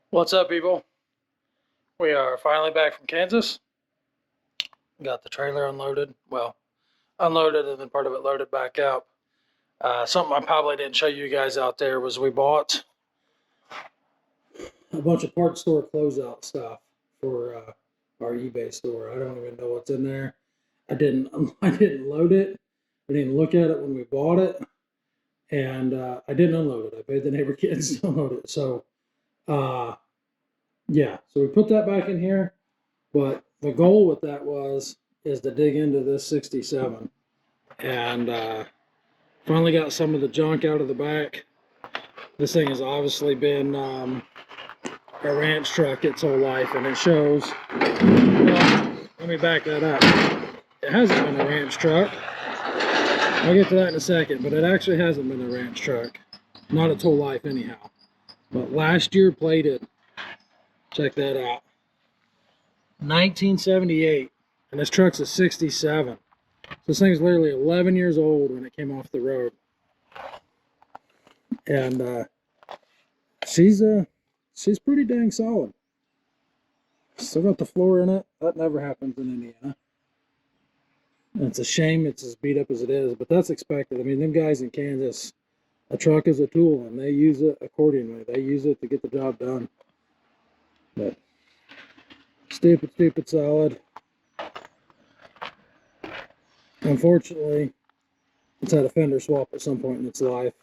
What's up, people? We are finally back from Kansas. Got the trailer unloaded. Well, unloaded and then part of it loaded back up. Something I probably didn't show you guys out there was we bought a bunch of parts store closeout stuff for our eBay store. I don't even know what's in there. I didn't load it. I didn't look at it when we bought it, and I didn't unload it. I paid the neighbor kids to unload it. So, yeah. So we put that back in here. But the goal with that is to dig into this 67, and finally got some of the junk out of the back. This thing has obviously been a ranch truck its whole life, and it shows. Well, let me back that up. It hasn't been a ranch truck. I'll get to that in a second, but it actually hasn't been a ranch truck. Not its whole life anyhow. But last year plated. Check that out. 1978, and this truck's a 67. So this thing's literally 11 years old when it came off the road, and she's pretty dang solid. Still got the floor in it. That never happens in Indiana. And it's a shame it's as beat up as it is, but that's expected. I mean, them guys in Kansas, a truck is a tool, and they use it accordingly. They use it to get the job done. But stupid solid. Unfortunately, it's had a fender swap at some point in its life.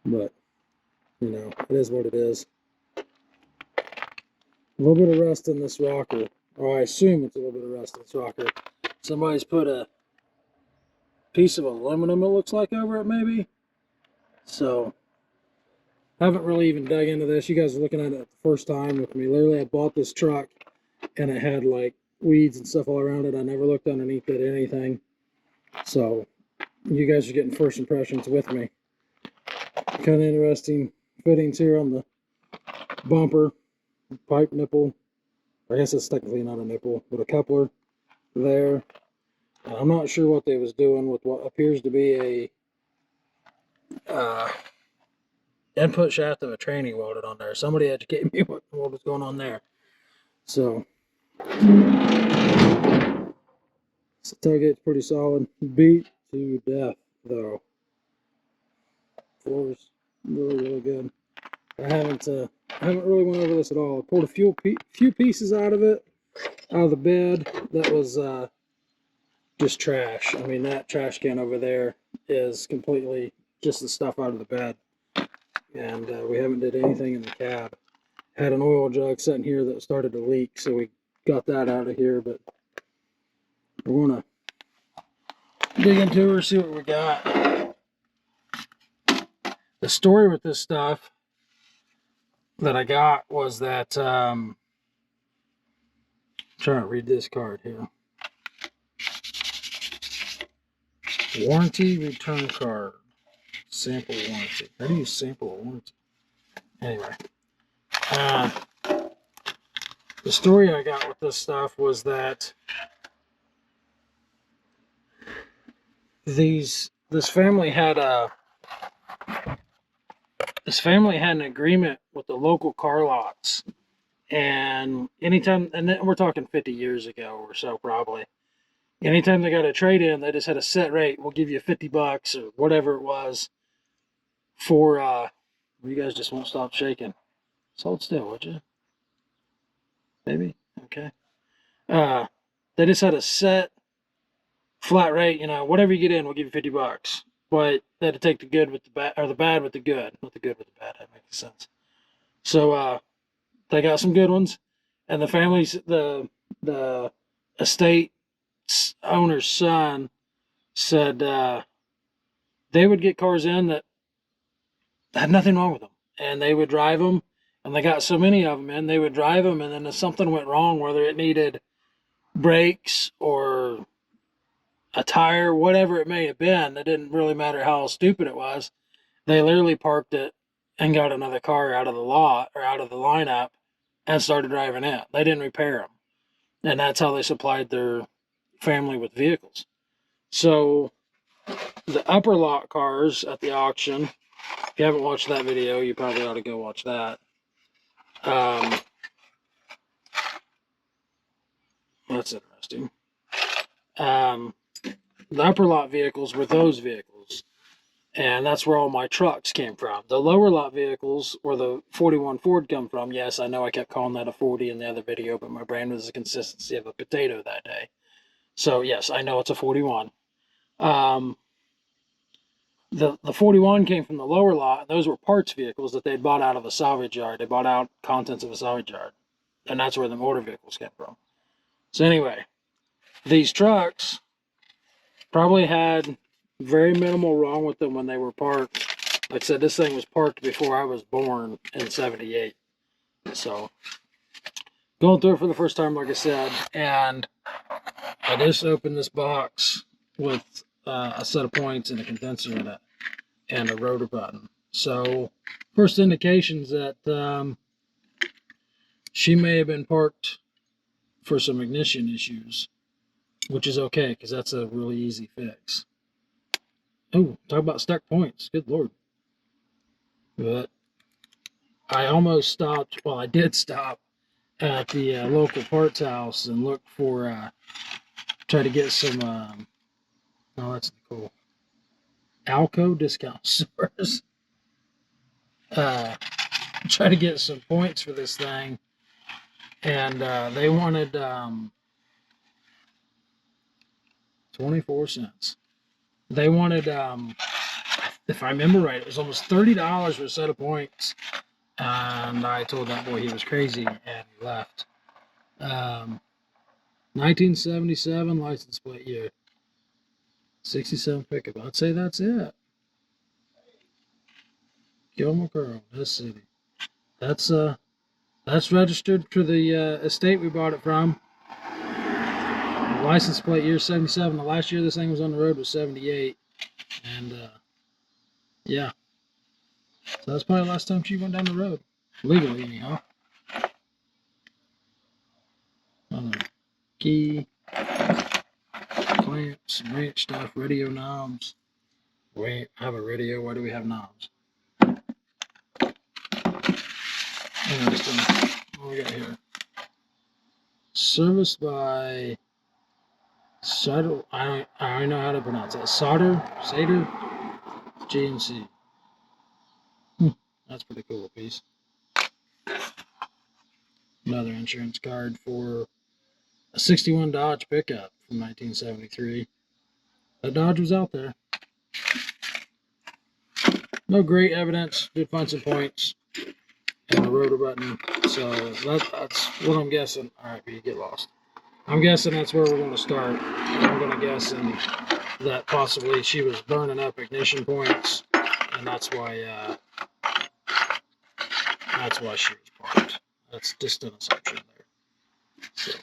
But, you know, it is what it is. A little bit of rust in this rocker. Or I assume it's a little bit of rust in this rocker. Somebody's put a piece of aluminum, it looks like, over it maybe. So, haven't really even dug into this. You guys are looking at it the first time with me. Literally, I bought this truck and it had like weeds and stuff all around it. I never looked underneath it or anything. So, you guys are getting first impressions with me. Kind of interesting fittings here on the bumper, pipe nipple. I guess it's technically not a nipple, but a coupler there. I'm not sure what they was doing with what appears to be a input shaft of a tranny welded on there. Somebody educate me what was going on there. So, this tailgate's pretty solid. Beat to death, though. Floor's really good. I haven't really went over this at all. I pulled a few pieces out of it, out of the bed. That was just trash. I mean, that trash can over there is completely just the stuff out of the bed. And we haven't did anything in the cab. Had an oil jug sitting here that started to leak, so we got that out of here. But we're gonna dig into her, see what we got. The story with this stuff that I got was that I'm trying to read this card here. Warranty return card. Sample warranty. How do you sample a warranty? Anyway. The story I got with this stuff was that this family had an agreement with the local car lots, and anytime, and then we're talking 50 years ago or so probably, anytime they got a trade-in, they just had a set rate. We'll give you $50 or whatever it was for you guys just won't stop shaking. Hold still, would you? Maybe? Okay. They just had a set flat rate, you know, whatever you get in, we'll give you $50. But they had to take the good with the bad, or the bad with the good, not the good with the bad. That makes sense. So they got some good ones, and the family's the estate owner's son said they would get cars in that had nothing wrong with them, and they would drive them, and they got so many of them in, they would drive them, and then if something went wrong, whether it needed brakes or a tire, whatever it may have been, it didn't really matter how stupid it was. They literally parked it and got another car out of the lot or out of the lineup and started driving it. They didn't repair them. And that's how they supplied their family with vehicles. So the upper lot cars at the auction, if you haven't watched that video, you probably ought to go watch that. That's interesting. The upper lot vehicles were those vehicles, and that's where all my trucks came from. The lower lot vehicles, where the 41 Ford come from, yes, I know I kept calling that a 40 in the other video, but my brain was the consistency of a potato that day. So yes, I know it's a 41. The 41 came from the lower lot. Those were parts vehicles that they'd bought out of a salvage yard. They bought out contents of a salvage yard, and that's where the motor vehicles came from. So anyway, these trucks probably had very minimal wrong with them when they were parked. Like I said, this thing was parked before I was born in '78. So going through it for the first time, like I said, and I just opened this box with a set of points and a condenser in it and a rotor button. So first indications that she may have been parked for some ignition issues, which is okay because that's a really easy fix. Oh, talk about stuck points. Good Lord. But I almost stopped, well, I did stop at the local parts house and look for, try to get some, oh, that's cool, Alco discount stores. Try to get some points for this thing, and they wanted 24 cents. They wanted, if I remember right, it was almost $30 for a set of points. And I told that boy he was crazy, and he left. 1977 license plate year. 67 pickup. I'd say that's it. Gilmore Girl, this city. That's registered to the estate we bought it from. License plate year 77. The last year this thing was on the road was 78. And yeah. So that's probably the last time she went down the road. Legally, anyhow. Key. Clamps, wrench stuff, radio knobs. We have a radio. Why do we have knobs? Interesting. What we got here? Serviced by Sutter. I don't know how to pronounce that. Seder, GMC. That's pretty cool piece. Another insurance card for a '61 Dodge pickup from 1973. That Dodge was out there. No great evidence. Did find some points and the rotor button. So that's what I'm guessing. All right, but you get lost. I'm guessing that's where we're going to start. I'm going to guess that possibly she was burning up ignition points, and that's why she was parked. That's just an assumption there. So,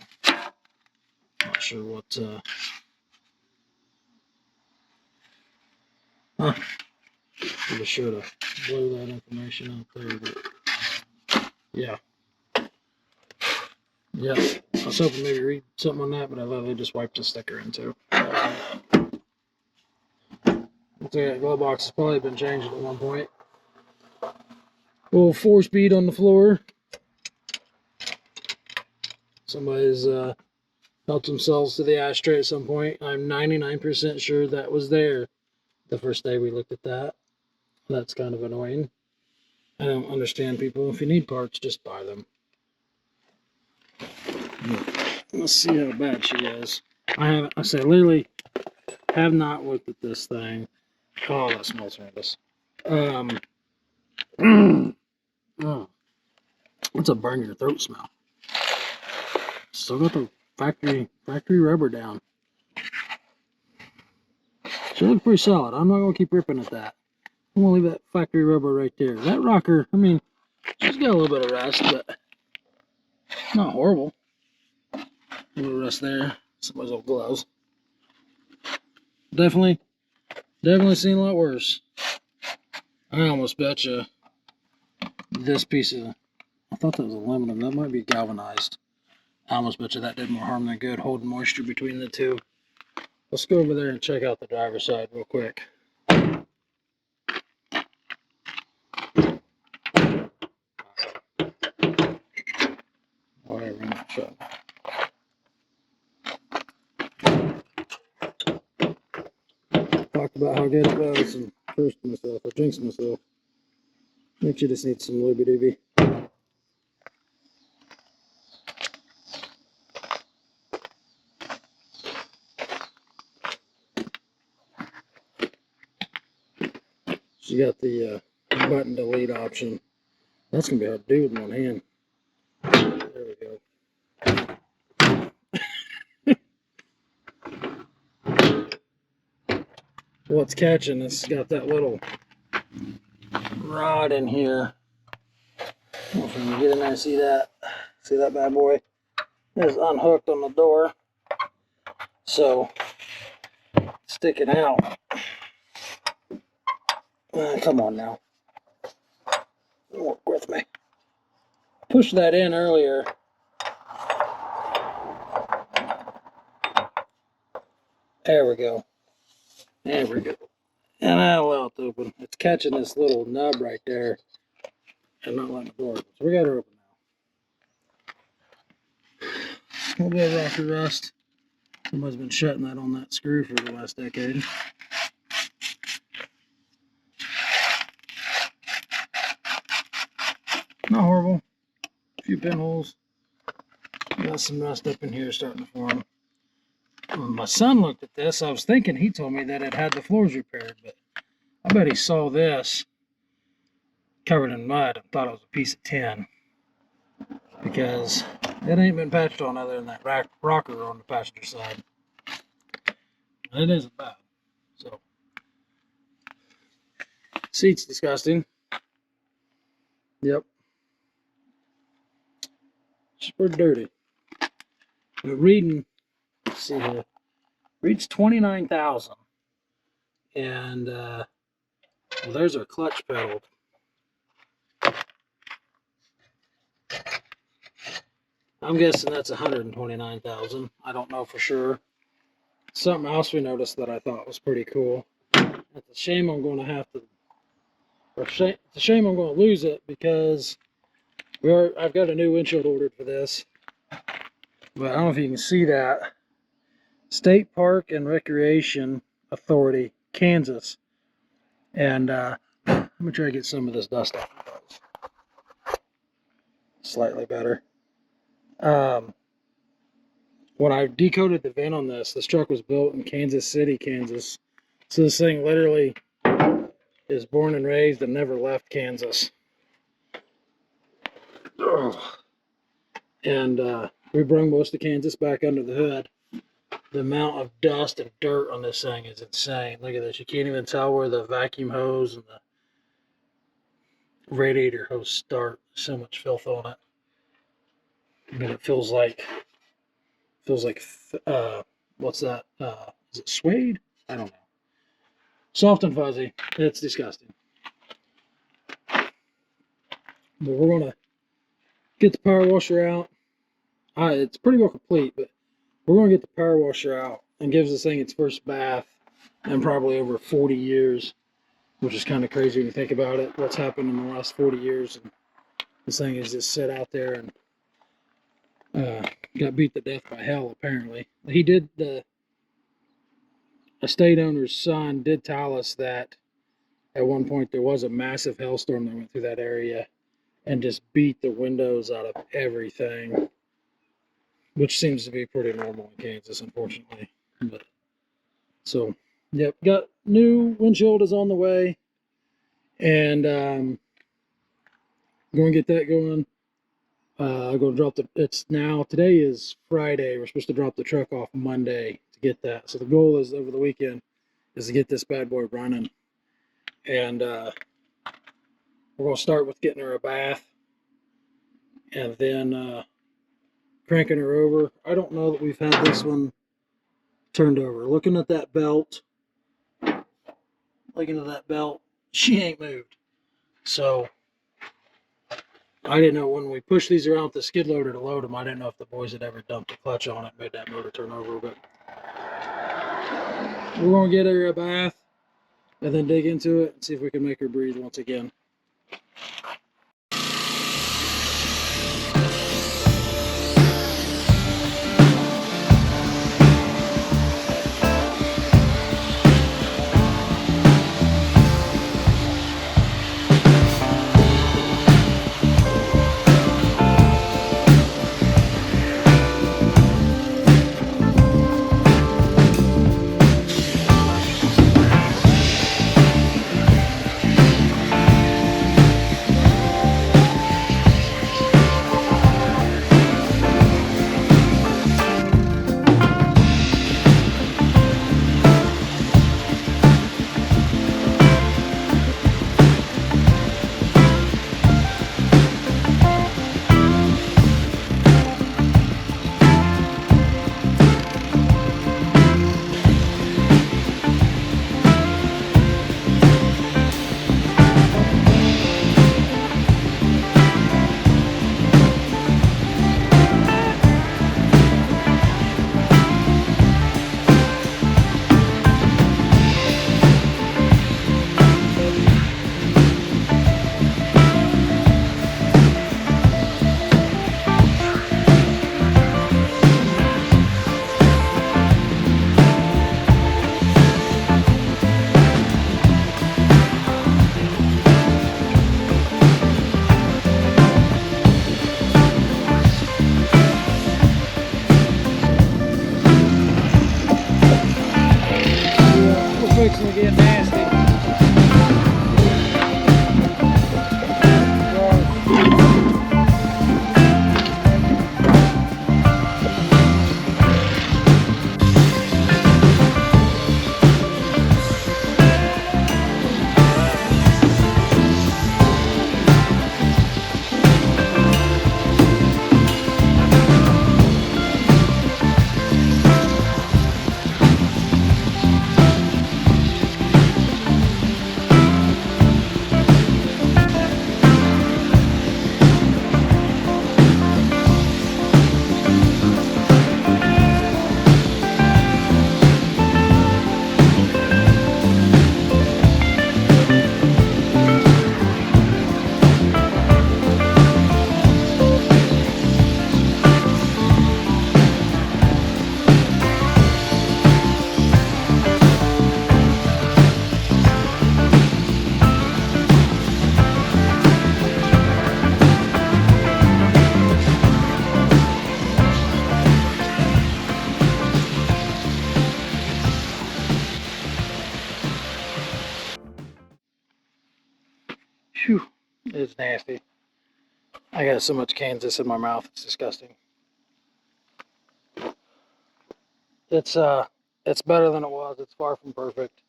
not sure what. Be sure to blow that information out there, but yeah. Yeah, I was hoping maybe read something on that, but I literally just wiped the sticker into. Looks like that glove box has probably been changed at one point. Little 4-speed on the floor. Somebody's helped themselves to the ashtray at some point. I'm 99% sure that was there the first day we looked at that. That's kind of annoying. I don't understand people. If you need parts, just buy them. Let's see how bad she is. I literally have not looked at this thing. Oh, that smells horrendous. What's a burn your throat smell? Still got the factory rubber down. She looks pretty solid. I'm not gonna keep ripping at that. I'm gonna leave that factory rubber right there. That rocker, I mean, she's got a little bit of rust, but not horrible. A little rust there. Somebody's old gloves. Definitely seen a lot worse. I almost bet you this piece of, I thought that was aluminum. That might be galvanized. I almost bet you that did more harm than good, holding moisture between the two. Let's go over there and check out the driver's side real quick. So talked about how good it was and cursed myself, or jinxed myself. I think you just need some looby dooby. She got the button delete option. That's gonna be hard to do with one hand. There we go. What's catching? It's got that little rod in here. I don't know if you can get in there and see that. See that bad boy? It's unhooked on the door. So, stick it out. Come on now. Work with me. Push that in earlier. There we go. There we go. And I'll allow it to open. It's catching this little nub right there and not letting the door open. So we got her open now. A little bit of rocker rust. Somebody's been shutting that on that screw for the last decade. Not horrible. A few pinholes. Got some rust up in here starting to form. When my son looked at this, I was thinking he told me that it had the floors repaired, but I bet he saw this covered in mud and thought it was a piece of tin, because it ain't been patched on other than that rocker on the passenger side. And it isn't bad. So, seat's disgusting. Yep. It's pretty dirty. But reading, let's see here, reads 29,000. And well, there's our clutch pedal. I'm guessing that's 129,000. I don't know for sure. Something else we noticed that I thought was pretty cool. It's a shame I'm going to have to, it's a shame I'm going to lose it, because I've got a new windshield ordered for this. But I don't know if you can see that. State Park and Recreation Authority, Kansas. And let me try to get some of this dust off. Slightly better. When I decoded the VIN on this truck was built in Kansas City, Kansas. So this thing literally is born and raised and never left Kansas. And we bring most of Kansas back under the hood. The amount of dust and dirt on this thing is insane. Look at this. You can't even tell where the vacuum hose and the radiator hose start. So much filth on it. I mean, it feels like what's that? Is it suede? I don't know. Soft and fuzzy. It's disgusting. But we're gonna get the power washer out. It's pretty well complete, but we're gonna get the power washer out and gives this thing its first bath in probably over 40 years, which is kind of crazy when you think about it. What's happened in the last 40 years, and this thing is just sit out there and got beat to death by hell. Apparently, the estate owner's son did tell us that at one point there was a massive hailstorm that went through that area and just beat the windows out of everything, which seems to be pretty normal in Kansas, unfortunately. But so, yep, got new windshield is on the way, and going to get that going. I'm going to drop today is Friday. We're supposed to drop the truck off Monday to get that. So the goal is over the weekend is to get this bad boy running. And we're going to start with getting her a bath and then cranking her over. I don't know that we've had this one turned over. Looking at that belt, she ain't moved. So I didn't know when we pushed these around with the skid loader to load them, I didn't know if the boys had ever dumped a clutch on it, made that motor turn over. But we're going to get her a bath and then dig into it and see if we can make her breathe once again. is nasty. I got so much Kansas in my mouth, it's disgusting. It's better than it was. It's far from perfect.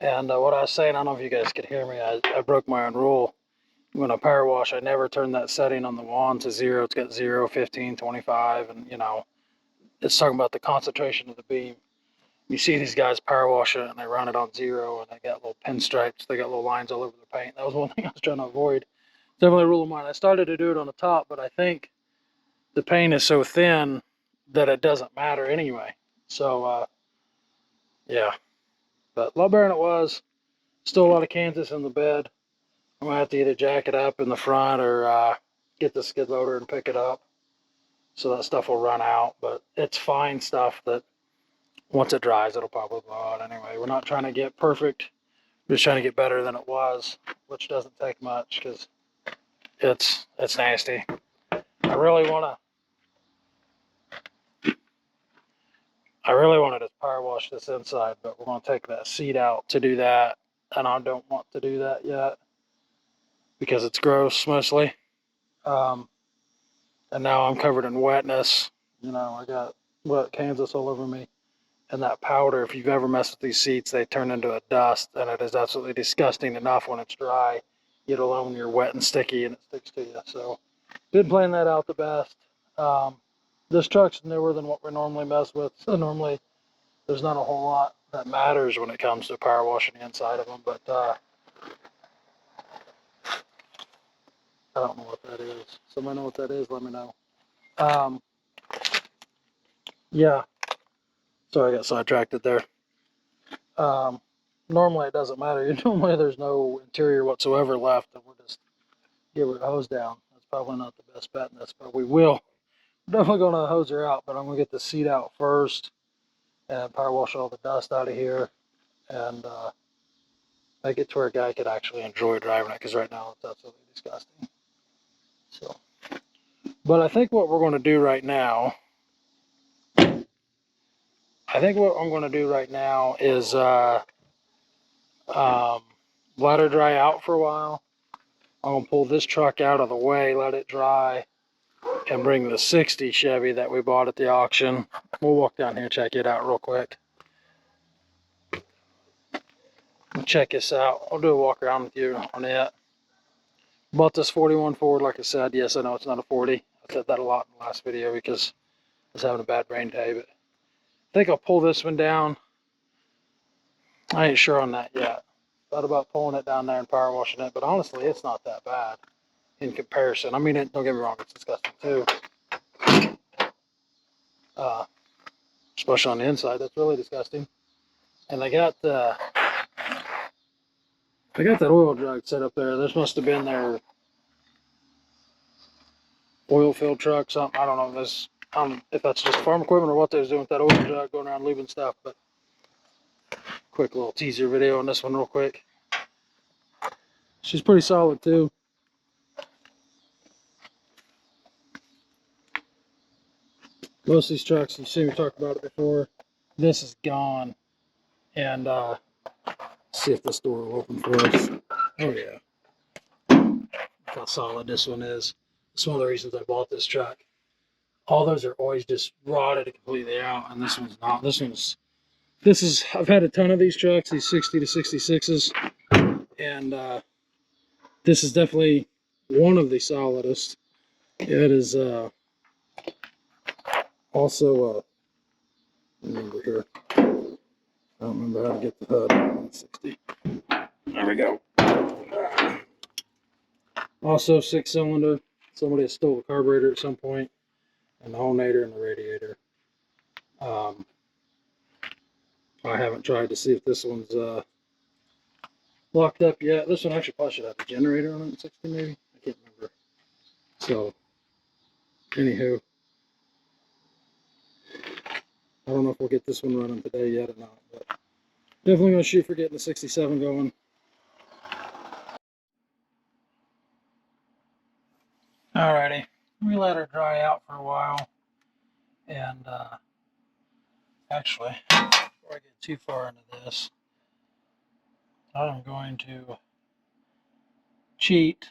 And what I was saying, I don't know if you guys could hear me. I broke my own rule. When I power wash, I never turn that setting on the wand to 0. It's got 0, 15, 25, and it's talking about the concentration of the beam. You see these guys power wash it and they run it on 0, and they got little pinstripes. They got little lines all over the paint. That was one thing I was trying to avoid. Definitely a rule of mine. I started to do it on the top, but I think the paint is so thin that it doesn't matter anyway. So, yeah. But a lot better than it was. Still a lot of Kansas in the bed. I'm going to have to either jack it up in the front or get the skid loader and pick it up so that stuff will run out. But it's fine stuff that once it dries, it'll probably blow out anyway. We're not trying to get perfect. We're just trying to get better than it was, which doesn't take much because it's nasty. I really want to just power wash this inside, but we're going to take that seat out to do that. And I don't want to do that yet because it's gross mostly. And now I'm covered in wetness. I got wet Kansas all over me. And that powder, if you've ever messed with these seats, they turn into a dust, and it is absolutely disgusting enough when it's dry, yet alone when you're wet and sticky and it sticks to you. So, didn't plan that out the best. This truck's newer than what we normally mess with, so normally there's not a whole lot that matters when it comes to power washing the inside of them, but I don't know what that is. Somebody know what that is, let me know. Yeah, sorry I got sidetracked there. Normally it doesn't matter. Normally there's no interior whatsoever left, and we'll just give her a hose down. That's probably not the best bet in this, but we will. We're definitely going to hose her out, but I'm going to get the seat out first and power wash all the dust out of here and make it to where a guy could actually enjoy driving it, because right now it's absolutely disgusting. So, but I think what we're going to do right now, is let her dry out for a while. I'm going to pull this truck out of the way, let it dry, and bring the 60 Chevy that we bought at the auction. We'll walk down here and check it out real quick. Check this out. I'll do a walk around with you on it. Bought this 41 Ford, like I said. Yes, I know it's not a 40. I said that a lot in the last video because I was having a bad rain day, but I think I'll pull this one down. I ain't sure on that yet. Thought about pulling it down there and power washing it, but honestly, it's not that bad in comparison. I mean, don't get me wrong, it's disgusting too. Especially on the inside, that's really disgusting. And I got that oil jug set up there. This must have been their oil filled truck, something. I don't know if that's just farm equipment or what they was doing with that oil jug, going around lubing stuff. But quick little teaser video on this one real quick. She's pretty solid too. Most of these trucks, you've seen me talk about it before. This is gone. And see if this door will open for us. Oh yeah. Look how solid this one is. It's one of the reasons I bought this truck. All those are always just rotted completely out, and this one's not. I've had a ton of these trucks, these 60 to 66s, and this is definitely one of the solidest. It is also remember here. I don't remember how to get the HUD. 160. There we go. Also 6-cylinder. Somebody stole the carburetor at some point, and the alternator and the radiator. I haven't tried to see if this one's locked up yet. This one actually probably should have a generator on it, 60 maybe. I can't remember. So, anywho, I don't know if we'll get this one running today yet or not, but definitely going to shoot for getting the 67 going. Alrighty, we let her dry out for a while, and actually, before I get too far into this, I'm going to cheat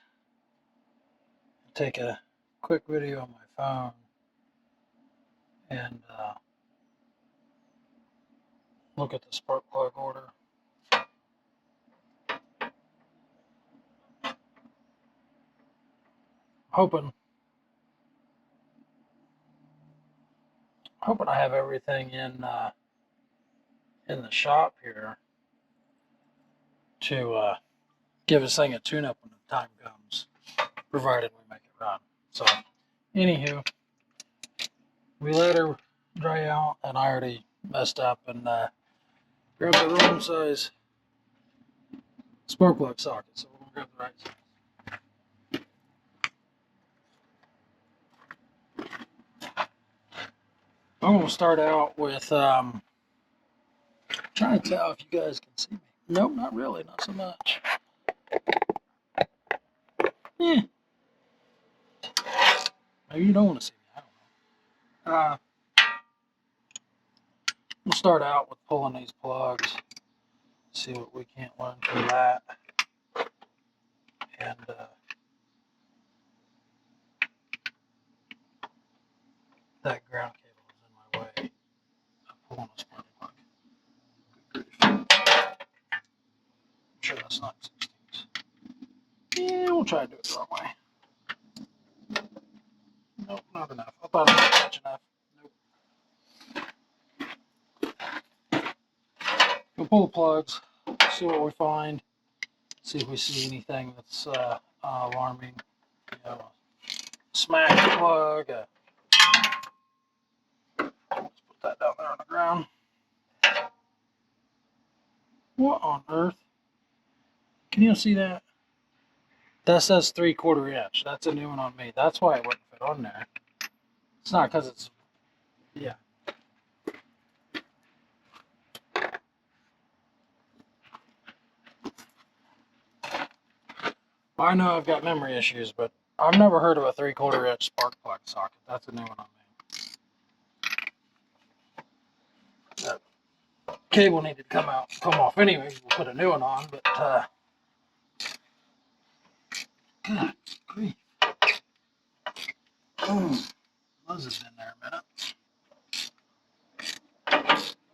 take a quick video on my phone and look at the spark plug order. Hoping I have everything in the shop here to give this thing a tune-up when the time comes, provided we make it run. So, anywho, we let her dry out, and I already messed up and grabbed the wrong size spark plug socket, so we're gonna grab the right size. I'm gonna start out with trying to tell if you guys can see me. Nope, not really, not so much. Yeah. Maybe you don't want to see me. I don't know. We'll start out with pulling these plugs. See what we can't learn from that. And that ground cable is in my way. I'm pulling a spark plug. I'm sure that's not 16s. Yeah, we'll try to do it the wrong way. Nope, not enough. I thought it was much enough. Nope. We'll pull the plugs, see what we find, see if we see anything that's alarming. You know, smack plug. Let's put that down there on the ground. What on earth? Can you see that? That says 3/4 inch. That's a new one on me. That's why it wouldn't fit on there. It's not because it's, yeah. I know I've got memory issues, but I've never heard of a 3/4 inch spark plug socket. That's a new one on me. That cable needed to come off anyway. We'll put a new one on, but God grief. Buzz has been there a minute.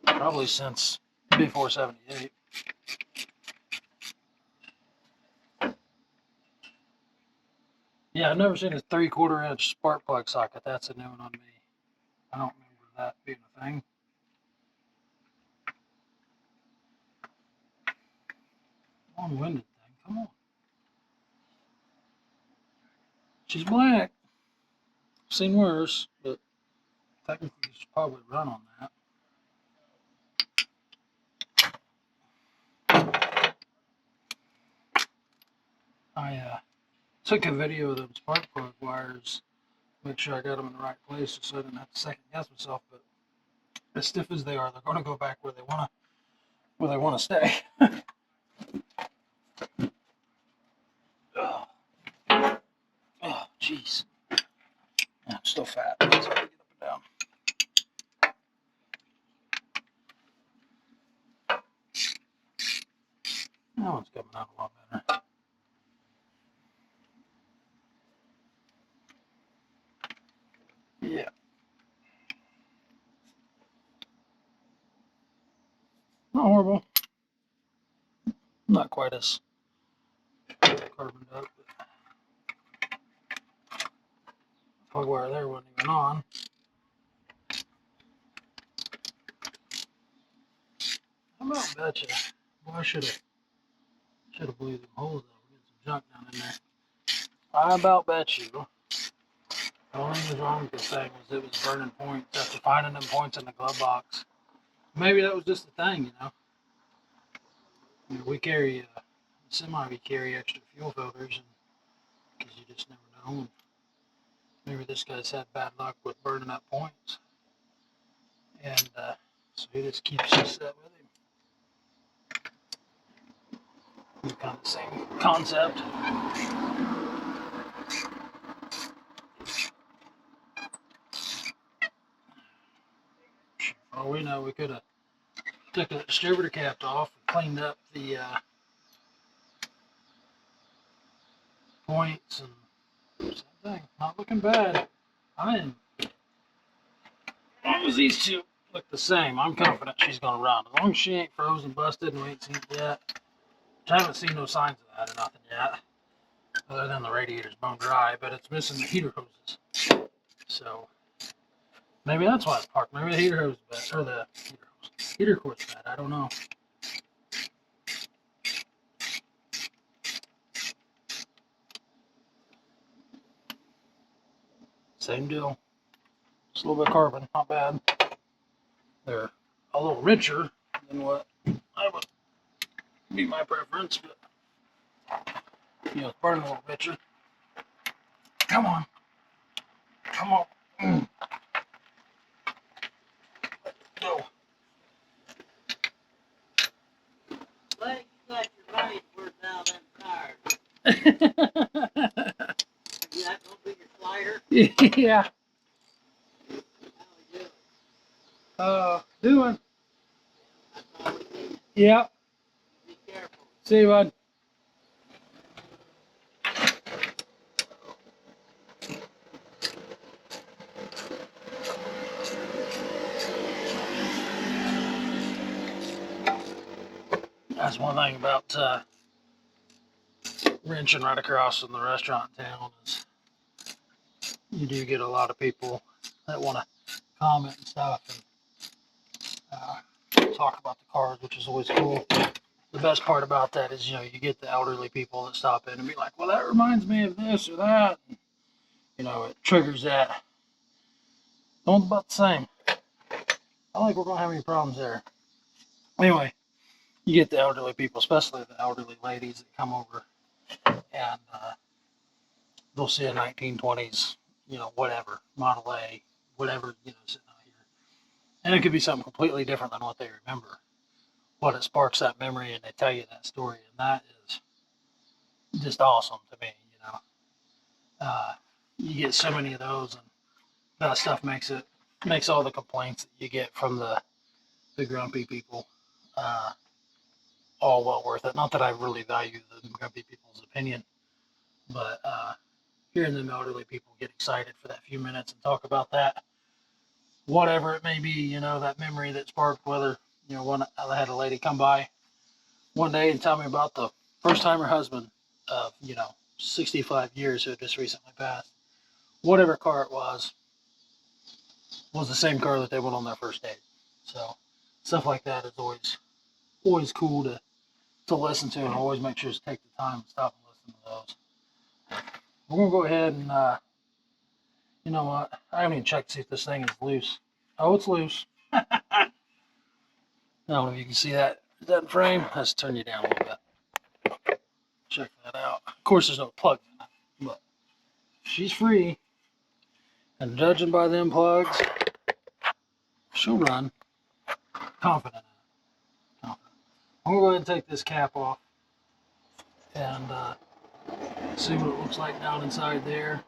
Probably since before 78. Yeah, I've never seen a 3/4 inch spark plug socket. That's a new one on me. I don't remember that being a thing. Long-winded thing. Come on. She's black. I've seen worse, but technically you should probably run on that. I took a video of them spark plug wires, make sure I got them in the right place so I didn't have to second guess myself. But as stiff as they are, they're going to go back where they want to stay. Oh, jeez. I'm still fat. It's hard to get up and down. That one's coming out a lot better. Yeah. Not horrible. Not quite as carboned up. But plug wire there wasn't even on. How about betcha? Well, I should have blew them holes out. We got some junk down in there. I about bet you the only thing that was wrong with this thing was it was burning points after finding them points in the glove box. Maybe that was just the thing, you know. I mean, we carry we carry extra fuel filters, and because you just never know. And maybe this guy's had bad luck with burning up points, and so he just keeps this set with him. Kind of the same concept. For all we know, we could have took the distributor cap off and cleaned up the points and thing. Not looking bad. I am. As long as these two look the same, I'm confident she's going to run. As long as she ain't frozen, busted, and we ain't seen it yet. I haven't seen no signs of that or nothing yet. Other than the radiator's bone dry, but it's missing the heater hoses. So maybe that's why it's parked. Maybe the heater hose is bad, or the heater cord's bad. I don't know. Same deal. Just a little bit of carbon, not bad. They're a little richer than what I would be my preference, but you know, it's burning a little richer. Come on. Come on. Go. Well, you got your money's worth out of them tires. Is that gonna be your slider? Yeah. How we doing? Doing. That's all we need. Yeah. Be careful. See you, bud. That's one thing about wrenching right across from the restaurant in town is you do get a lot of people that want to comment and stuff and talk about the cars, which is always cool. The best part about that is, you know, you get the elderly people that stop in and be like, well, that reminds me of this or that. And, you know, it triggers that. One's about the same. I don't think we're going to have any problems there. Anyway, you get the elderly people, especially the elderly ladies that come over and they'll see a 1920s, you know, whatever, Model A, whatever, you know, sitting out here. And it could be something completely different than what they remember. But it sparks that memory and they tell you that story. And that is just awesome to me, you know. You get so many of those and that stuff makes all the complaints that you get from the grumpy people all well worth it. Not that I really value the grumpy people's opinion, but hearing them elderly people get excited for that few minutes and talk about that, whatever it may be, you know, that memory that sparked, whether, you know, I had a lady come by one day and tell me about the first time her husband of, you know, 65 years who had just recently passed, whatever car it was the same car that they went on their first date. So stuff like that is always cool to listen to, and always make sure to take the time to stop and listen to those. We're gonna go ahead and you know what? I haven't even checked to see if this thing is loose. Oh, it's loose. I don't know if you can see that. Is that in frame? Let's turn you down a little bit. Check that out. Of course, there's no plugs in it, but she's free. And judging by them plugs, she'll run. Confident in it. Confident. I'm gonna go ahead and take this cap off and see what it looks like down inside there,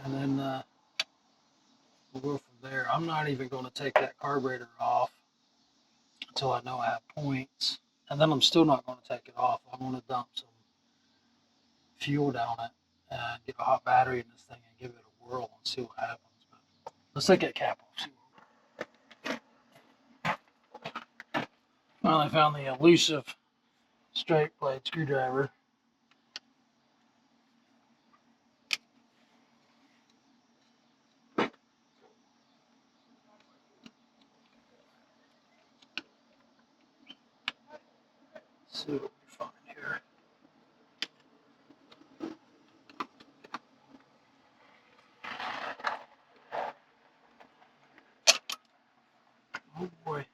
and then we'll go from there. I'm not even going to take that carburetor off until I know I have points, and then I'm still not going to take it off. I'm going to dump some fuel down it and get a hot battery in this thing and give it a whirl and see what happens. But let's take that cap off. Finally found the elusive straight blade screwdriver. Let's see what we find here. Oh boy.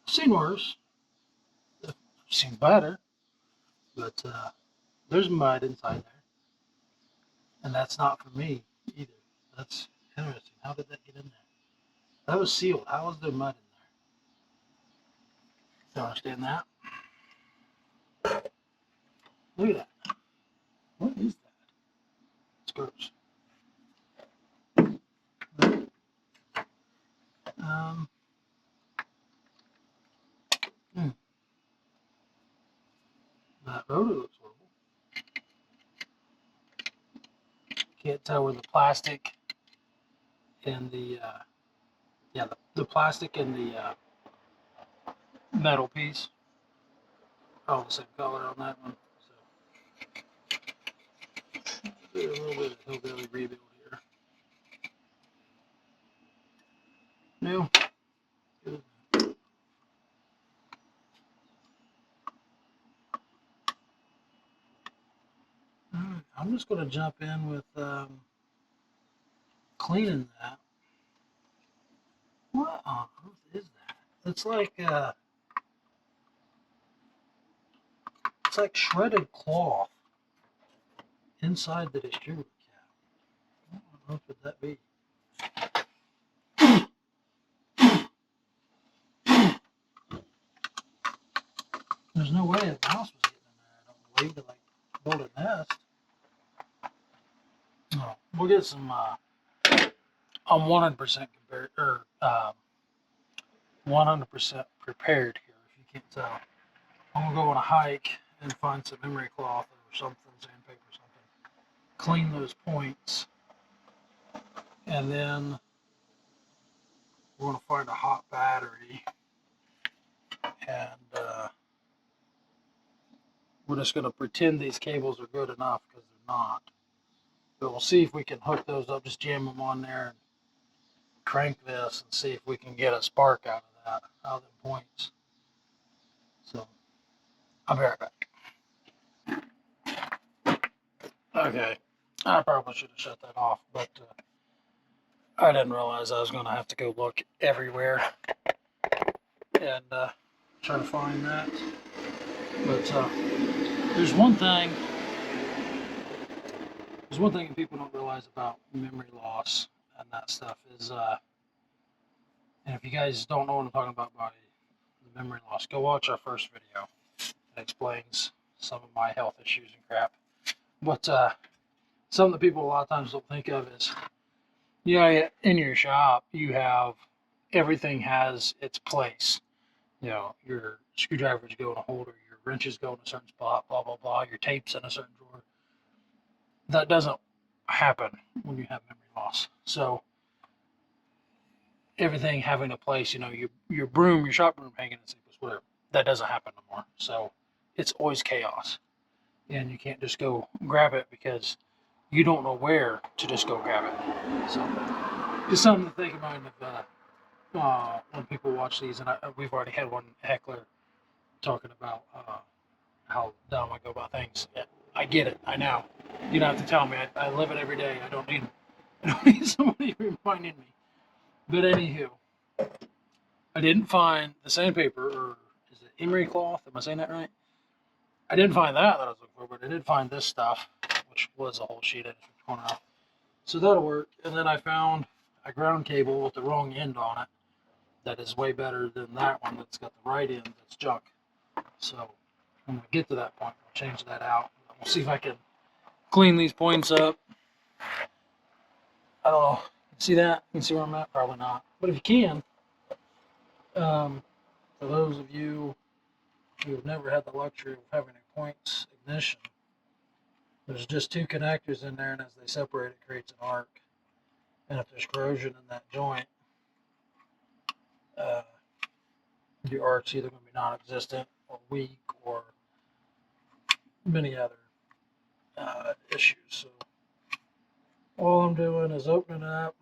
I've seen worse. I've seen better. But there's mud inside there. And that's not for me either. That's interesting. How did that get in there? That was sealed. How was there mud in there? Don't understand that. Look at that. What is that? It's gross. Um, That rotor looks horrible. Can't tell where the plastic and the the plastic and the metal piece are all the same color on that one. So do a little bit of hillbilly rebuild here. No. Good. Alright, I'm just going to jump in with cleaning that. What on earth is that? It's like shredded cloth inside the distributor cap. What on earth would that be? There's no way a mouse was getting in there, I don't believe, to like build a nest. No, we'll get some. I'm 100% compared, or 100% prepared here. If you can't tell, I'm gonna go on a hike and find some memory cloth or something, sandpaper or something. Clean those points, and then we're gonna find a hot battery, and we're just gonna pretend these cables are good enough because they're not. But we'll see if we can hook those up, just jam them on there and crank this and see if we can get a spark out of that, out of the points. So I'll be right back. Okay, I probably should have shut that off, but I didn't realize I was going to have to go look everywhere and try to find that. But there's one thing that people don't realize about memory loss and that stuff is, and if you guys don't know what I'm talking about by the memory loss, go watch our first video. It explains some of my health issues and crap. But something that people a lot of times don't think of is, in your shop, you have everything has its place. Your screwdrivers go in a holder, your wrenches go in a certain spot, blah, blah, blah, your tape's in a certain drawer. That doesn't happen when you have memory loss. So everything having a place, your broom, your shop broom hanging in its place, whatever, that doesn't happen no more. So it's always chaos. And you can't just go grab it because you don't know where to just go grab it. So just something to think about when people watch these. And we've already had one heckler talking about how dumb I go about things. Yeah, I get it. I know. You don't have to tell me. I live it every day. I don't need somebody reminding me. But anywho, I didn't find the sandpaper, or is it emery cloth? Am I saying that right? I didn't find that I was looking for, but I did find this stuff, which was a whole sheet I just ripped one off. So that'll work. And then I found a ground cable with the wrong end on it that is way better than that one that's got the right end that's junk. So when we get to that point, we'll change that out. We'll see if I can clean these points up. I don't know. See that? You can see where I'm at? Probably not. But if you can, for those of you who have never had the luxury of having a points ignition, there's just two connectors in there, and as they separate, it creates an arc. And if there's corrosion in that joint, the arc's either going to be non-existent or weak or many other issues. So all I'm doing is opening it up,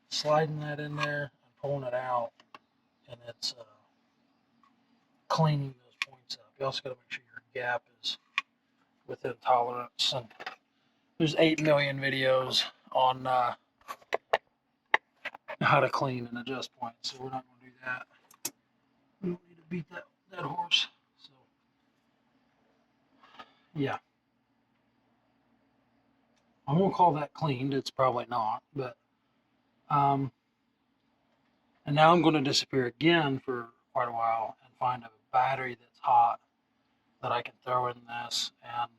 sliding that in there, and pulling it out, and it's cleaning those points up. You also got to make sure your gap is within tolerance. And there's 8 million videos on how to clean and adjust points, so we're not going to do that. We don't need to beat that horse. So yeah, I'm gonna call that cleaned. It's probably not, but and now I'm going to disappear again for quite a while and find a battery that's hot that I can throw in this. And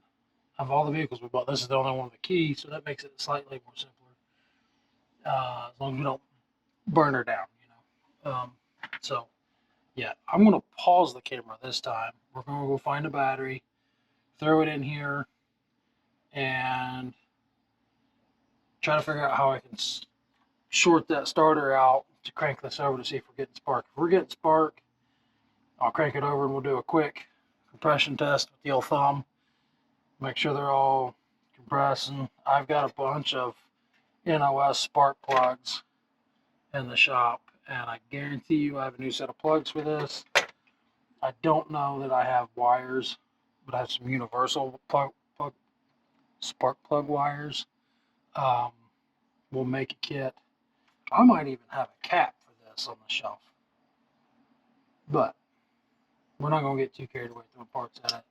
of all the vehicles we bought, this is the only one with a key, so that makes it slightly more simpler. As long as we don't burn her down, So yeah, I'm going to pause the camera this time. We're going to go find a battery, throw it in here, and try to figure out how I can short that starter out to crank this over to see if we're getting spark. If we're getting spark, I'll crank it over and we'll do a quick compression test with the old thumb. Make sure they're all compressing. I've got a bunch of NOS spark plugs in the shop, and I guarantee you I have a new set of plugs for this. I don't know that I have wires, but I have some universal spark plug wires. Um, we'll make a kit. I might even have a cap for this on the shelf, but we're not going to get too carried away throwing parts at it,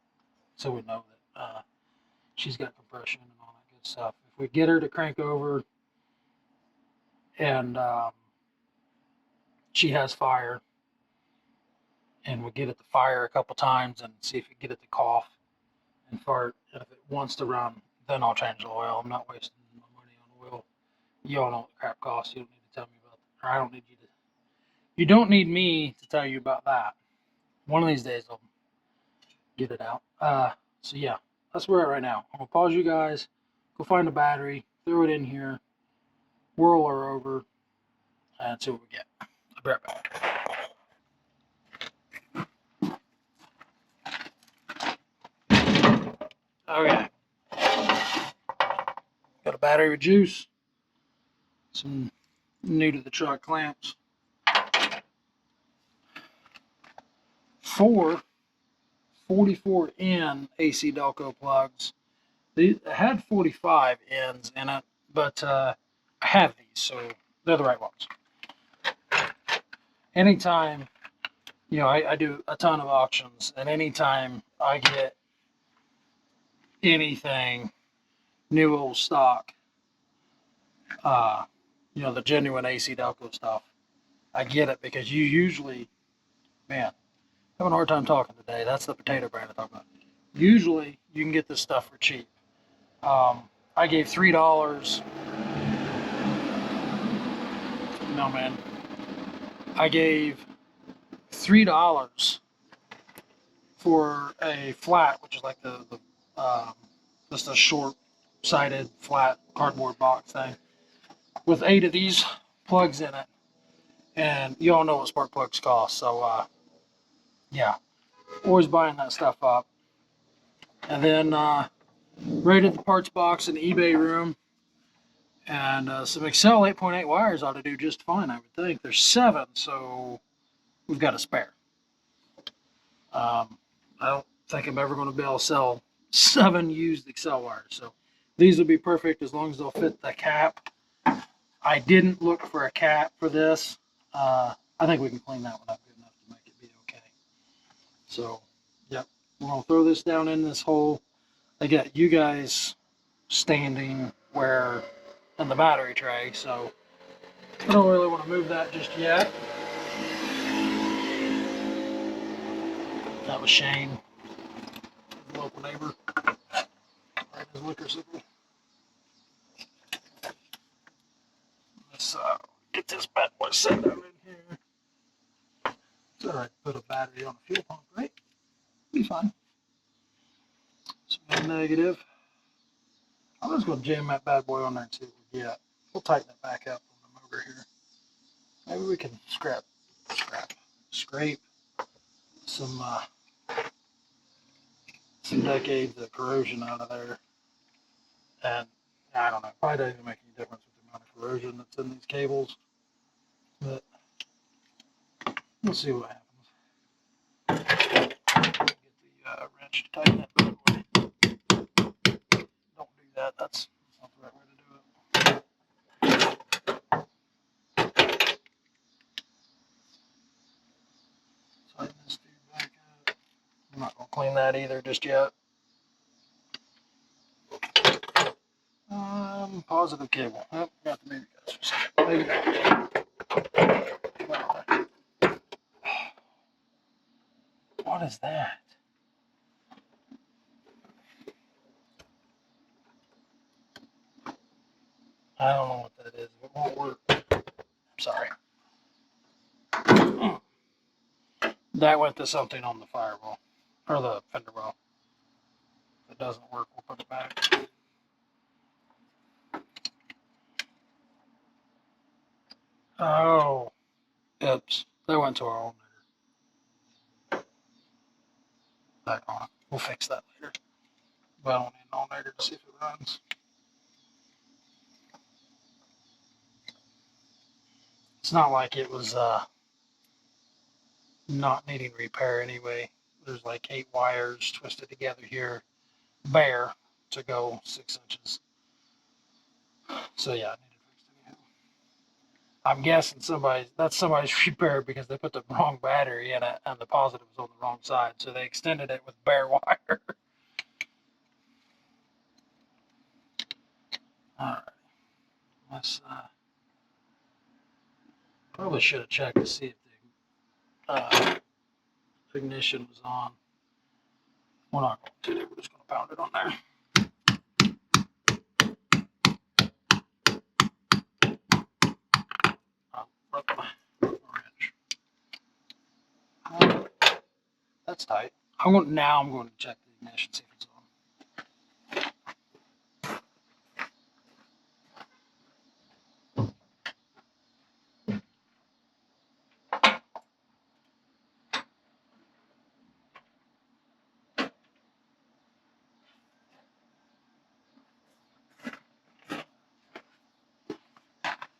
so we know that she's got compression and all that good stuff. If we get her to crank over and she has fire, and we get it to fire a couple times and see if we get it to cough and fart, and if it wants to run, then I'll change the oil. I'm not wasting my money on oil. You all know what the crap costs. You don't need to tell me about that. Or I don't need you to. You don't need me to tell you about that. One of these days I'll get it out. So yeah, that's where we're at right now. I'm gonna pause you guys, go find a battery, throw it in here, whirl her over, and see what we get. I'll be right back. Okay. Got a battery with juice, some new to the truck clamps, 4 44N AC Delco plugs. They had 45 ends in it, but I have these, so they're the right ones. Anytime, I do a ton of auctions, and anytime I get anything new old stock, the genuine AC Delco stuff, I get it because you usually, man, having a hard time talking today. That's the potato brand I talk about. Usually, you can get this stuff for cheap. I gave $3. No, man. I gave $3 for a flat, which is like just a short-sided flat cardboard box thing with 8 of these plugs in it. And you all know what spark plugs cost, so yeah, always buying that stuff up. And then raided the parts box in the eBay room, and some Excel 8.8 wires ought to do just fine, I would think. There's 7, so we've got a spare. I don't think I'm ever going to be able to sell 7 used Excel wires, so these will be perfect as long as they'll fit the cap. I didn't look for a cap for this. I think we can clean that one up good enough to make it be okay. So, yep, we're going to throw this down in this hole. I got you guys standing in the battery tray, so I don't really want to move that just yet. That was Shane, his local neighbor, right, his liquor supply. Let's get this bad boy set down in here. It's alright to put a battery on a fuel pump, right? Be fine. So negative. I'm just going to jam that bad boy on there and see what we get. We'll tighten it back up on the motor here. Maybe we can scrape some decades of corrosion out of there. And I don't know, probably doesn't even make any difference with the amount of corrosion that's in these cables. But we'll see what happens. Get the wrench to tighten it. Don't do that. That's not the right way to do it. Tighten this dude back up. I'm not going to clean that either just yet. Positive cable. Oh, got the baby guys for a second. Maybe. What is that? I don't know what that is. It won't work. Sorry. That went to something on the firewall or the fender well. doesn't work, we'll put it back. Oh, oops. That went to our alternator. Back on. We'll fix that later. But I don't need an alternator to see if it runs. It's not like it was not needing repair anyway. There's like 8 wires twisted together here, bare, to go 6 inches. So yeah, I needed fixed anyhow. I'm guessing that's somebody's repair because they put the wrong battery in it and the positive was on the wrong side. So they extended it with bare wire. Alright. Let's probably should have checked to see if the ignition was on. We're not going to. We're just going to pound it on there. That's tight. I'm going to check the ignition, see if it's on.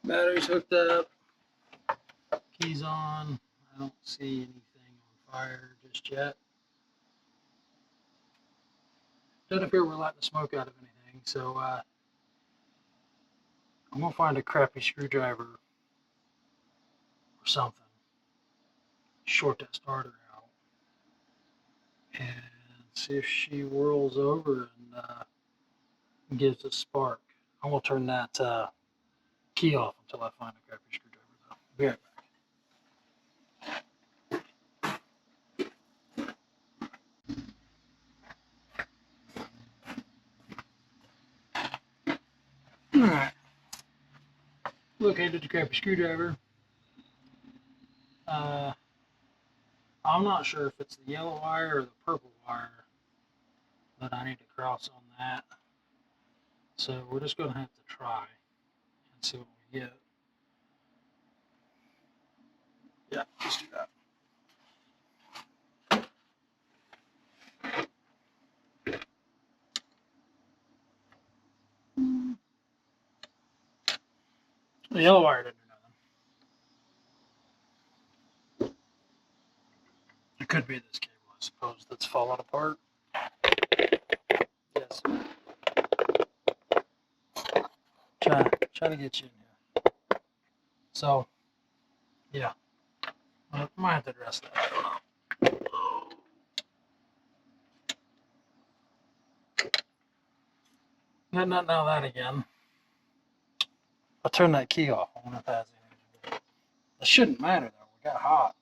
Battery's hooked up. Keys on. I don't see anything on fire just yet. Doesn't appear we're letting the smoke out of anything, so I'm going to find a crappy screwdriver or something. Short that starter out. And see if she whirls over and gives a spark. I'm going to turn that key off until I find a crappy screwdriver, though. Be right back. Alright. Located the crappy screwdriver. I'm not sure if it's the yellow wire or the purple wire that I need to cross on that. So we're just going to have to try and see what we get. Yeah, let's do that. The yellow wire didn't do nothing. It could be this cable, I suppose, that's falling apart. Yes. Try to get you in here. So, yeah. I might have to address that. I don't know. Got nothing out of that again. I'll turn that key off. I wonder if that has anything to do. It shouldn't matter, though. We got hot.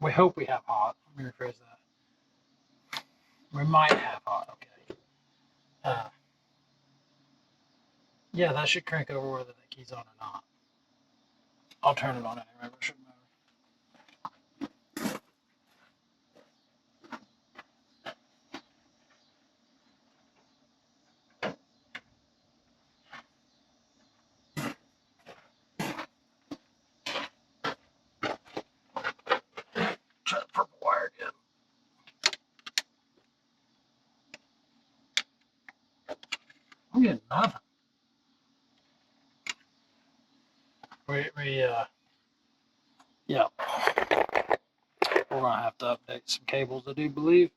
We hope we have hot. Let me rephrase that. We might have hot, okay. Yeah, that should crank over whether the key's on or not. I'll turn it on anyway, but it shouldn't matter. Try the purple wire again. I'm getting nothing. Yeah. We're gonna have to update some cables, I do believe.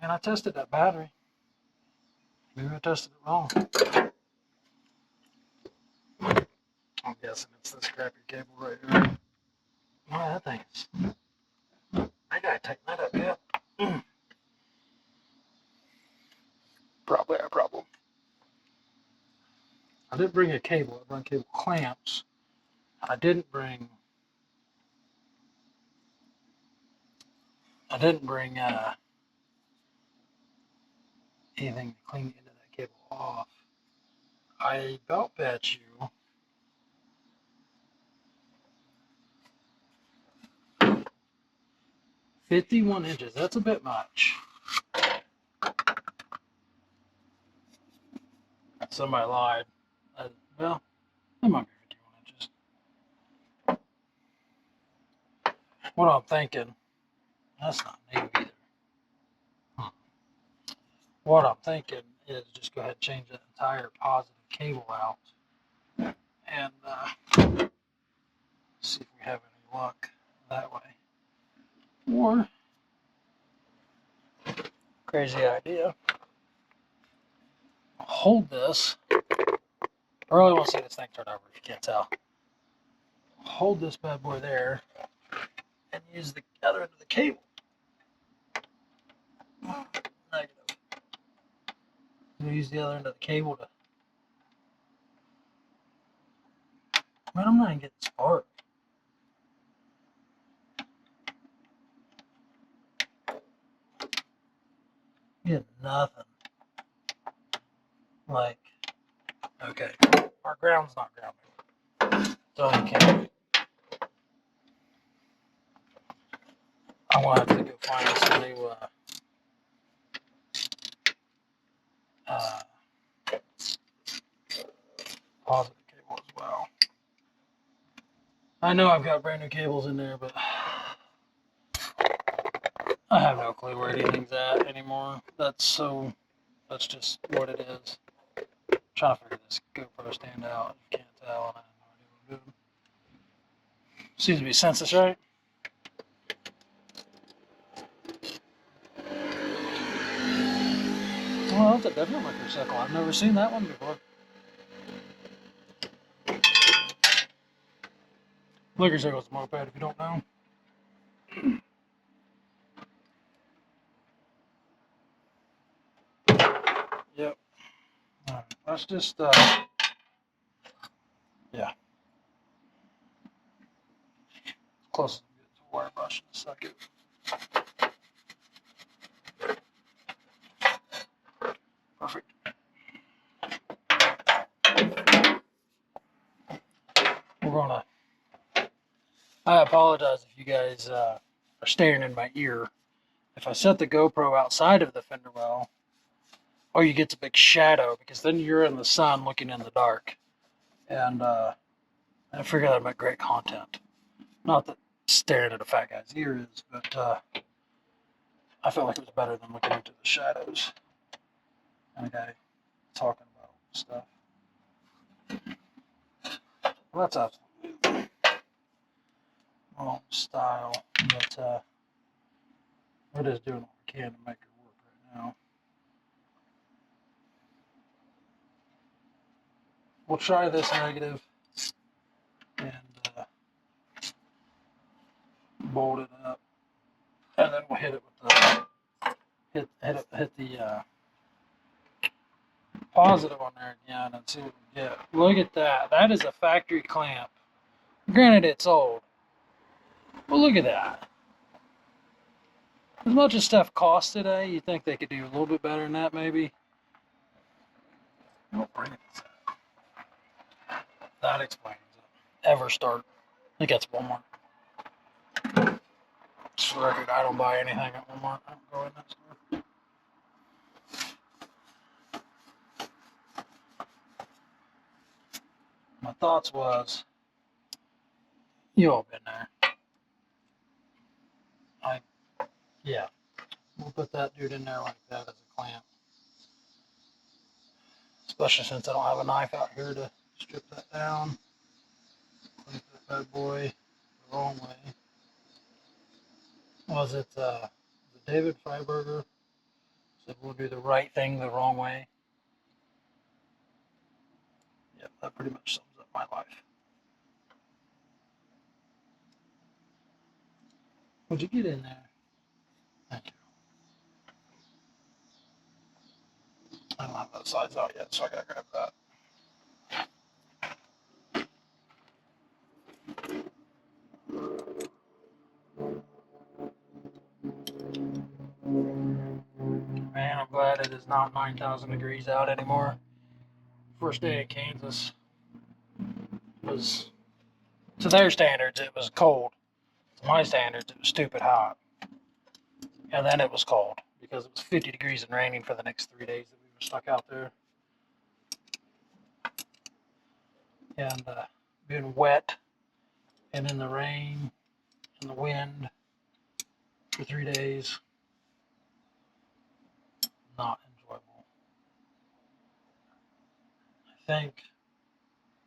And I tested that battery. Maybe I tested it wrong. I'm guessing it's this crappy cable right here. Oh, that thing is. I gotta tighten that up yet. Probably a problem. I didn't bring a cable. I brought cable clamps. I didn't bring anything to clean the end of that cable off. I about bet you 51 inches. That's a bit much. Somebody lied. Well, that might be 51 inches. What I'm thinking, that's not new either. What I'm thinking is just go ahead and change that entire positive cable out and see if we have any luck that way. Or, crazy idea, hold this. I really want to see this thing turn over if you can't tell. Hold this bad boy there and use the other end of the cable. Negative. Use the other end of the cable to. Man, I'm not even getting spark. Get nothing. Like, okay, our ground's not grounded. So you can't. I'm gonna have to go find us a new positive cable as well. I know I've got brand new cables in there, but I have no clue where anything's at anymore. That's just what it is. I'm trying to figure this GoPro stand out. You can't tell, and I have no idea what I'm doing. Seems to be census, right? Well, that's a different liquor circle. I've never seen that one before. Liquor circle's a moped if you don't know. Yep. Alright, let's just, yeah. Close to the wire brush in a second. Perfect. We're gonna. I apologize if you guys are staring in my ear. If I set the GoPro outside of the fender well, all you get's a big shadow because then you're in the sun looking in the dark. And I figured that'd make great content. Not that staring at a fat guy's ear is, but I felt like it was better than looking into the shadows and a guy talking about stuff. Well, that's absolutely wrong style, but we're just doing what we can to make it work right now. We'll try this negative and bolt it up, and then we'll hit it with the hit the positive on there again and see what we get. Look at that. That is a factory clamp. Granted, it's old, but look at that. As much as stuff costs today, you think they could do a little bit better than that, maybe? What brand is that? That explains it. Everstart. I think that's Walmart. Just for the record, I don't buy anything at Walmart. I don't go in that store. My thoughts was, you all been there. Yeah, we'll put that dude in there like that as a clamp. Especially since I don't have a knife out here to strip that down. Clamp that bad boy the wrong way. Was it David Freiberger said we'll do the right thing the wrong way? Yep, that pretty much sums up my life. Would you get in there? Thank you. I don't have that size out yet, so I gotta grab that. Man, I'm glad it is not 9,000 degrees out anymore. First day in Kansas was, to their standards, it was cold. To my standards, it was stupid hot. And then it was cold because it was 50 degrees and raining for the next 3 days that we were stuck out there. And being wet and in the rain and the wind for 3 days, not enjoyable.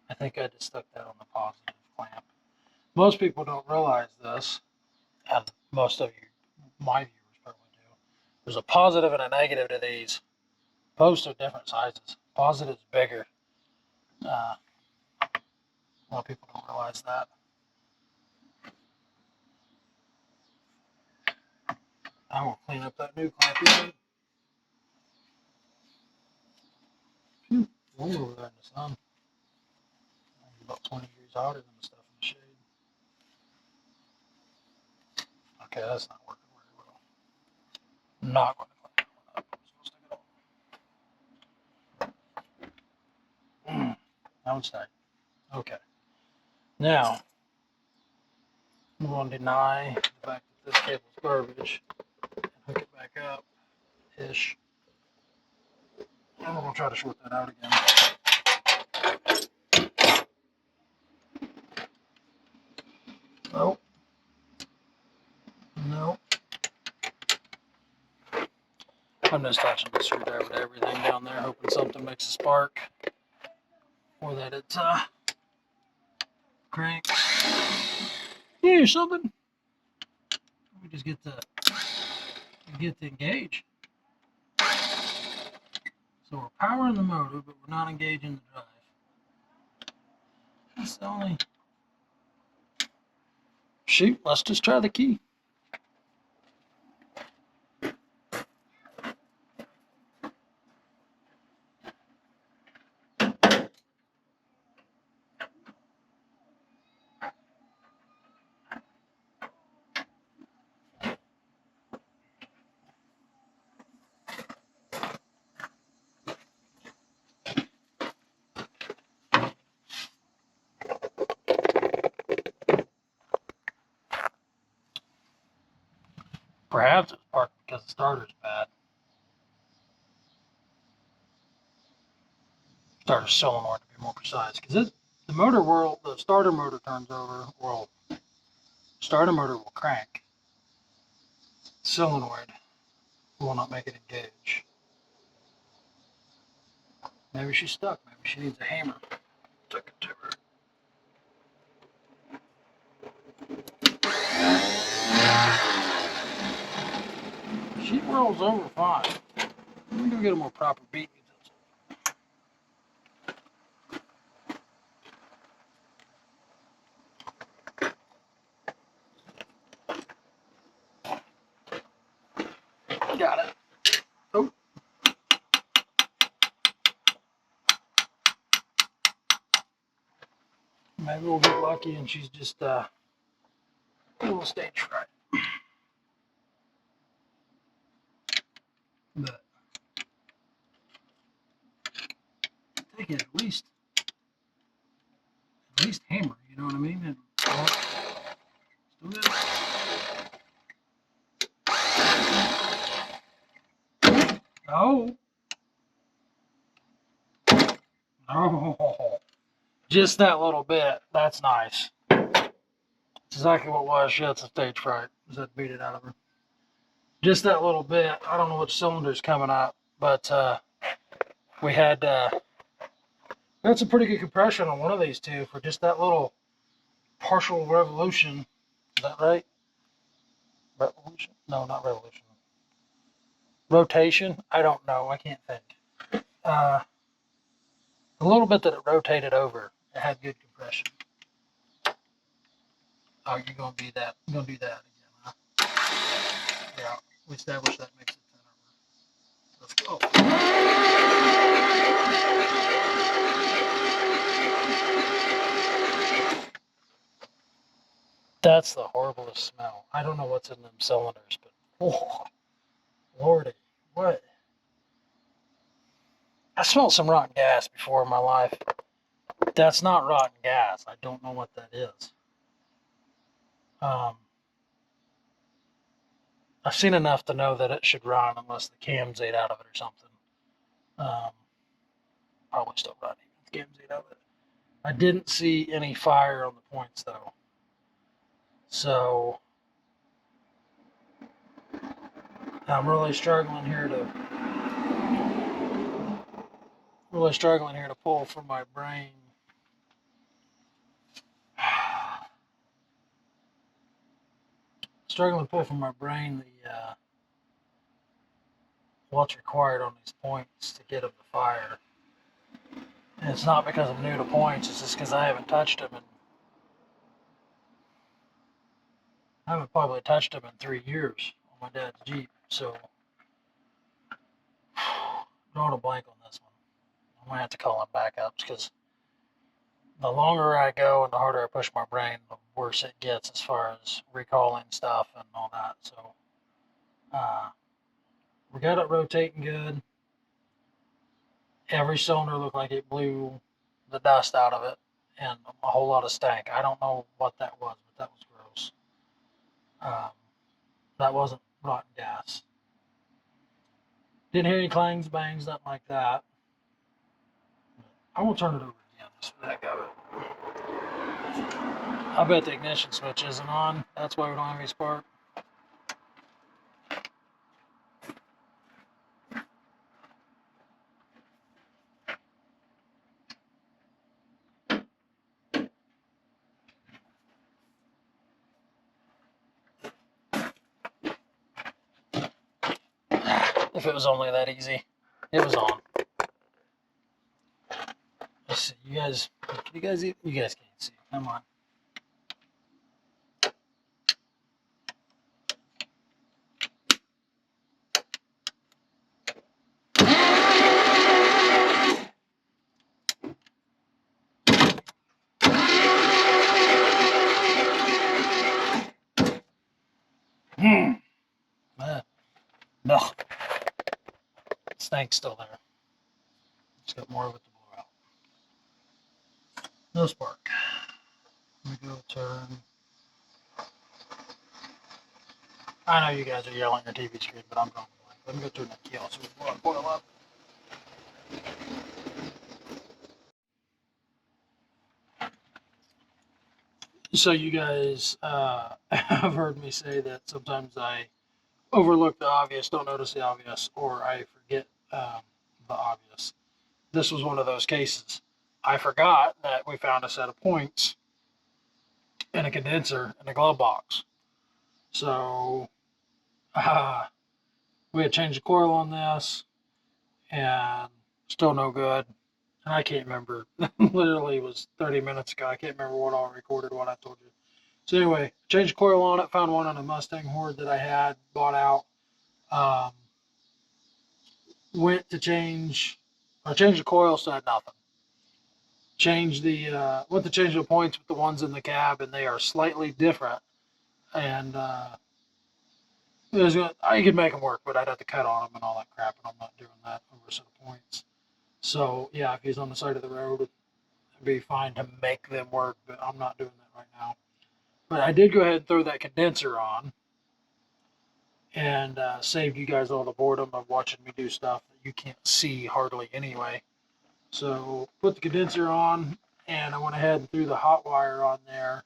I think I just stuck that on the positive clamp. Most people don't realize this, and most of you, my viewers probably do. There's a positive and a negative to these. Posts are different sizes. Positive's bigger. A lot of people don't realize that. I'm going to clean up that new clamp again. Warm over there in the sun. About 20 degrees hotter than the stuff in the shade. Okay, that's not working very well. I'm not going to clean that one up. I'm supposed to that one's tight. Okay. Now, I'm going to deny the fact that this cable's garbage and hook it back up ish. And we're going to try to short that out again. Nope. Nope. I'm just touching the screwdriver to everything down there, hoping something makes a spark. Or that it cranks. Yeah, something. We just get the engage. So we're powering the motor, but we're not engaging the drive. That's the only. Shoot, let's just try the key. Perhaps it's partly because the starter's bad. Starter solenoid to be more precise, because the motor will, the starter motor turns over, well, starter motor will crank. Solenoid will not make it engage. Maybe she's stuck. Maybe she needs a hammer. Took it to her. She rolls over fine. Let me go get a more proper beat. Got it. Oh. Maybe we'll get lucky and she's just a little stage fright. But take it at least hammer, you know what I mean? And, still good. Oh. Oh. Just that little bit. That's nice. That's exactly what it was. She had some stage fright. Just had to beat it out of her. Just that little bit. I don't know which cylinder's coming up, but we had some pretty good compression on one of these two for just that little partial revolution. Is that right? Revolution? No, not revolution. Rotation? I don't know. I can't think. A little bit that it rotated over. It had good compression. Oh, you're gonna do that. You're gonna do that again, huh? Yeah, we established that makes it 10 over. Let's go. That's the horriblest smell. I don't know what's in them cylinders, but oh, Lordy, what? I smelled some rotten gas before in my life. That's not rotten gas. I don't know what that is. I've seen enough to know that it should run unless the cam's ate out of it or something. Probably still running. The cam's ate out of it. I didn't see any fire on the points though. So I'm really struggling here to pull from my brain. Struggling to pull from my brain the what's required on these points to get them to fire. And it's not because I'm new to points, it's just because I haven't touched them, and I haven't probably touched them in 3 years on my dad's Jeep. So drawing a blank on this one. I'm gonna have to call in backups because the longer I go and the harder I push my brain, the worse it gets as far as recalling stuff and all that. So we got it rotating good. Every cylinder looked like it blew the dust out of it and a whole lot of stank. I don't know what that was, but that was gross. That wasn't rotten gas. Didn't hear any clangs, bangs, nothing like that. I won't turn it over again just for the heck of it. I bet the ignition switch isn't on. That's why we don't have any spark. If it was only that easy. It was on. Let's see, you guys can't see. Come on. No. Stank's still there. Just got more of it to blow out. No spark. Let me go turn. I know you guys are yelling at your TV screen, but I'm going blank. Let me go turn that key off so we can boil up. So you guys have heard me say that sometimes I overlook the obvious, don't notice the obvious, or I forget the obvious. This was one of those cases. I forgot that we found a set of points and a condenser in a glove box. So we had changed the coil on this and still no good. And I can't remember. Literally, it was 30 minutes ago. I can't remember what all recorded, what I told you. So anyway, changed the coil on it. Found one on a Mustang Horde that I had bought out. Went to change, I changed the coil, so I had nothing. Went to change the points with the ones in the cab, and they are slightly different. And I could make them work, but I'd have to cut on them and all that crap, and I'm not doing that over a set of points. So yeah, if he's on the side of the road, it'd be fine to make them work, but I'm not doing that right now. But I did go ahead and throw that condenser on, and saved you guys all the boredom of watching me do stuff that you can't see hardly anyway. So put the condenser on, and I went ahead and threw the hot wire on there,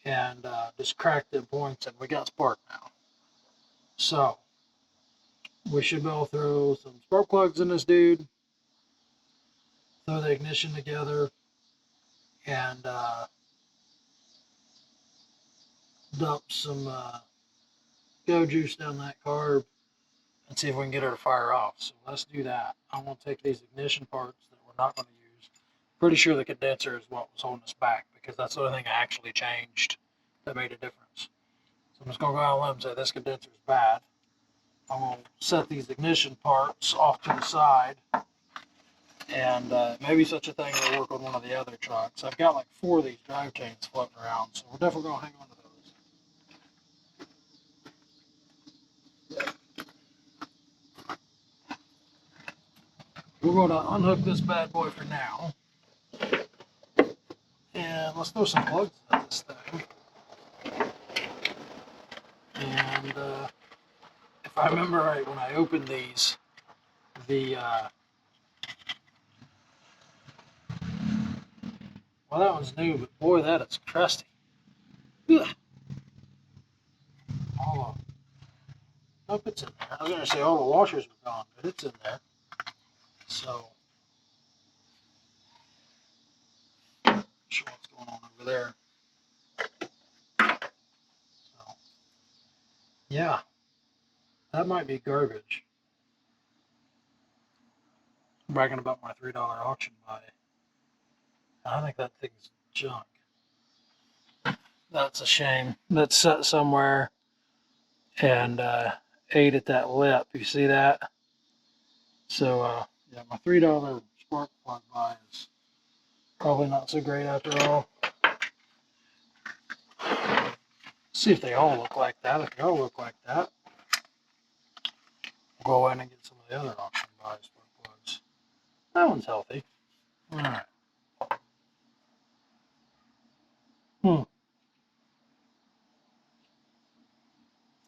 and just cracked the points, and we got spark now. So we should be able to throw some spark plugs in this dude, throw the ignition together, and dump some go juice down that carb and see if we can get her to fire off. So let's do that. I'm going to take these ignition parts that we're not going to use. Pretty sure the condenser is what was holding us back, because that's the only thing I actually changed that made a difference. So I'm just going to go out on a limb and say this condenser is bad. I'm going to set these ignition parts off to the side, and maybe such a thing will work on one of the other trucks. I've got like 4 of these drive chains floating around, so we're definitely going to hang on to those. We're going to unhook this bad boy for now, and let's throw some plugs in this thing. And if I remember right, when I opened these, the well, that one's new, but boy, that is crusty. Ugh. All of, nope, it's in there. I was gonna say all the washers were gone, but it's in there. So, not sure what's going on over there. So, yeah, that might be garbage. I'm bragging about my $3 auction buy. I think that thing's junk. That's a shame. That's set somewhere and ate at that lip. You see that? So, yeah, my $3 spark plug buy is probably not so great after all. See if they all look like that. If they all look like that, we'll go in and get some of the other auction buy spark plugs. That one's healthy. All right.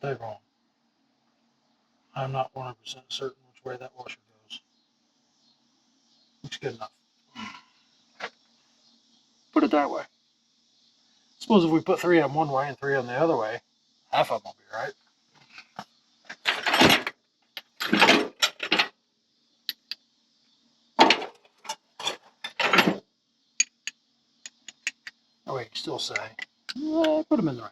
They're wrong. I'm not 100% certain which way that washer goes. Looks good enough. Put it that way. Suppose if we put 3 of them one way and 3 of them the other way, half of them will be right. Oh wait, you still say, put them in the right